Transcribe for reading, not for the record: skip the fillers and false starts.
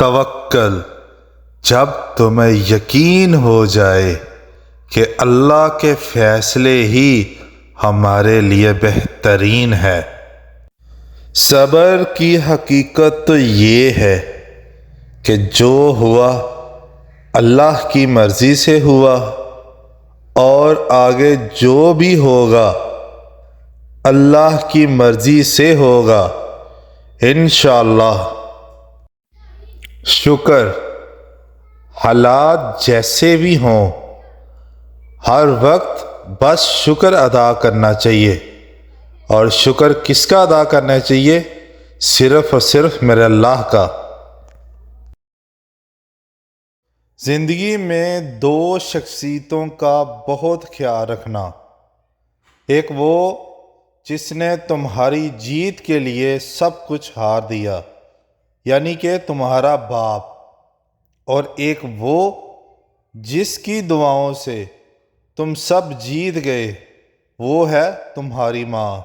توکل، جب تمہیں یقین ہو جائے کہ اللہ کے فیصلے ہی ہمارے لیے بہترین ہے۔ صبر کی حقیقت تو یہ ہے کہ جو ہوا اللہ کی مرضی سے ہوا، اور آگے جو بھی ہوگا اللہ کی مرضی سے ہوگا انشاءاللہ۔ شکر، حالات جیسے بھی ہوں ہر وقت بس شکر ادا کرنا چاہیے۔ اور شکر کس کا ادا کرنا چاہیے؟ صرف اور صرف میرے اللہ کا۔ زندگی میں دو شخصیتوں کا بہت خیال رکھنا، ایک وہ جس نے تمہاری جیت کے لیے سب کچھ ہار دیا، یعنی کہ تمہارا باپ، اور ایک وہ جس کی دعاؤں سے تم سب جیت گئے، وہ ہے تمہاری ماں۔